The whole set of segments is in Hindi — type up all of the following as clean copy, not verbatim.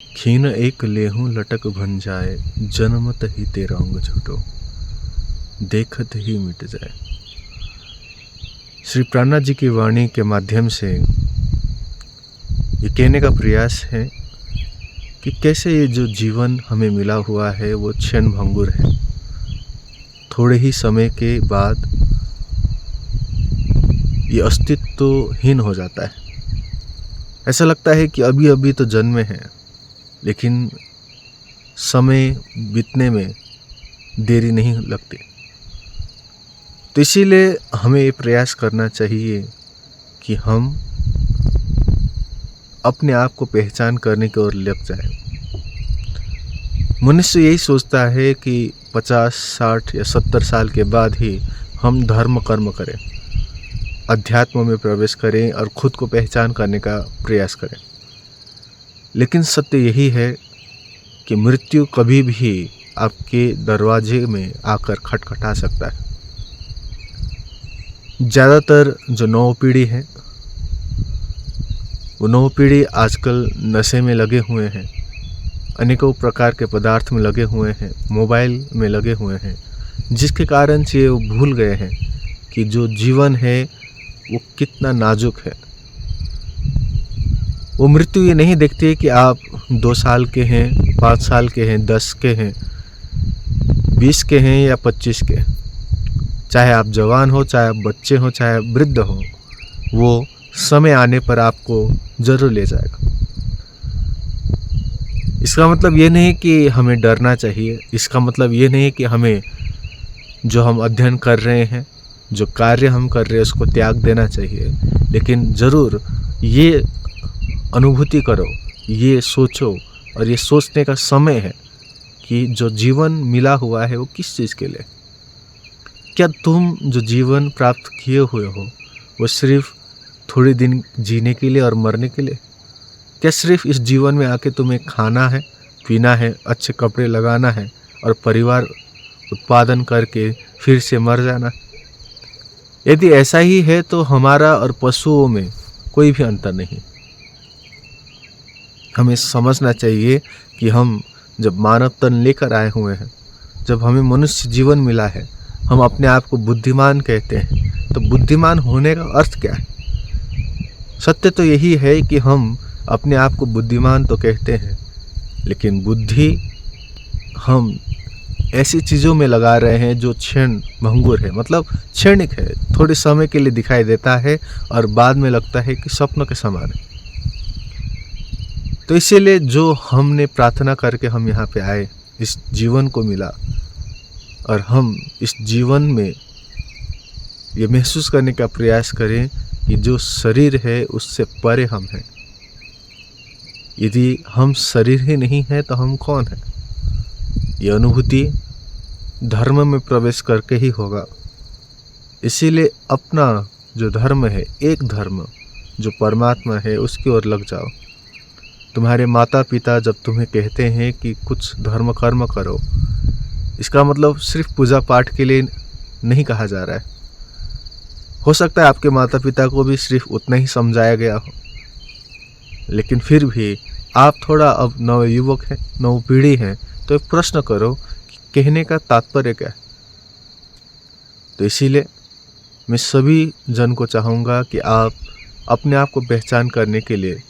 खीन एक लेहूं लटक भन जाए, जन्मत ही तेरा अंग छूटो, देखत ही मिट जाए। श्री प्राणनाथ जी की वाणी के माध्यम से ये कहने का प्रयास है कि कैसे ये जो जीवन हमें मिला हुआ है वो क्षण भंगुर है। थोड़े ही समय के बाद ये अस्तित्वहीन हो जाता है। ऐसा लगता है कि अभी अभी तो जन्मे हैं, लेकिन समय बीतने में देरी नहीं लगती। तो इसीलिए हमें ये प्रयास करना चाहिए कि हम अपने आप को पहचान करने की ओर लग जाए। मनुष्य यही सोचता है कि 50, 60 या 70 साल के बाद ही हम धर्म कर्म करें, अध्यात्म में प्रवेश करें और खुद को पहचान करने का प्रयास करें। लेकिन सत्य यही है कि मृत्यु कभी भी आपके दरवाजे में आकर खटखटा सकता है। ज़्यादातर जो नव पीढ़ी है वो नव पीढ़ी आजकल नशे में लगे हुए हैं, अनेकों प्रकार के पदार्थ में लगे हुए हैं, मोबाइल में लगे हुए हैं, जिसके कारण से वो भूल गए हैं कि जो जीवन है वो कितना नाजुक है। वो मृत्यु ये नहीं देखती है कि आप 2 साल के हैं, 5 साल के हैं, 10 के हैं, 20 के हैं या 25 के। चाहे आप जवान हो, चाहे आप बच्चे हो, चाहे आप वृद्ध हो, वो समय आने पर आपको जरूर ले जाएगा। इसका मतलब ये नहीं कि हमें डरना चाहिए, इसका मतलब ये नहीं कि हमें जो हम अध्ययन कर रहे हैं, जो कार्य हम कर रहे हैं उसको त्याग देना चाहिए। लेकिन ज़रूर ये अनुभूति करो, ये सोचो और ये सोचने का समय है कि जो जीवन मिला हुआ है वो किस चीज़ के लिए। क्या तुम जो जीवन प्राप्त किए हुए हो वो सिर्फ थोड़े दिन जीने के लिए और मरने के लिए? क्या सिर्फ इस जीवन में आके तुम्हें खाना है, पीना है, अच्छे कपड़े लगाना है और परिवार उत्पादन करके फिर से मर जाना? यदि ऐसा ही है तो हमारा और पशुओं में कोई भी अंतर नहीं। हमें समझना चाहिए कि हम जब मानव तन लेकर आए हुए हैं, जब हमें मनुष्य जीवन मिला है, हम अपने आप को बुद्धिमान कहते हैं। तो बुद्धिमान होने का अर्थ क्या है? सत्य तो यही है कि हम अपने आप को बुद्धिमान तो कहते हैं, लेकिन बुद्धि हम ऐसी चीज़ों में लगा रहे हैं जो क्षण भंगुर है, मतलब क्षणिक है, थोड़े समय के लिए दिखाई देता है और बाद में लगता है कि स्वप्न के समान है। तो इसीलिए जो हमने प्रार्थना करके हम यहाँ पे आए, इस जीवन को मिला और हम इस जीवन में ये महसूस करने का प्रयास करें कि जो शरीर है उससे परे हम हैं। यदि हम शरीर ही नहीं है तो हम कौन है? ये अनुभूति धर्म में प्रवेश करके ही होगा। इसीलिए अपना जो धर्म है, एक धर्म जो परमात्मा है, उसकी ओर लग जाओ। तुम्हारे माता पिता जब तुम्हें कहते हैं कि कुछ धर्म कर्म करो, इसका मतलब सिर्फ पूजा पाठ के लिए नहीं कहा जा रहा है। हो सकता है आपके माता पिता को भी सिर्फ उतना ही समझाया गया हो, लेकिन फिर भी आप थोड़ा अब नव युवक हैं, नव पीढ़ी हैं, तो एक प्रश्न करो कि कहने का तात्पर्य क्या है। तो इसीलिए मैं सभी जन को चाहूँगा कि आप अपने आप को पहचान करने के लिए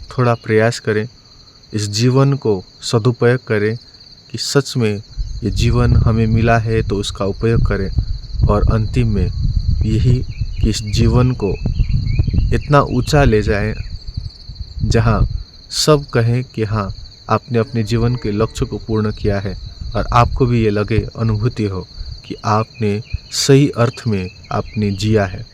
थोड़ा प्रयास करें, इस जीवन को सदुपयोग करें कि सच में ये जीवन हमें मिला है तो उसका उपयोग करें, और अंतिम में यही कि इस जीवन को इतना ऊंचा ले जाएं जहां सब कहें कि हाँ, आपने अपने जीवन के लक्ष्य को पूर्ण किया है और आपको भी ये लगे, अनुभूति हो कि आपने सही अर्थ में आपने जिया है।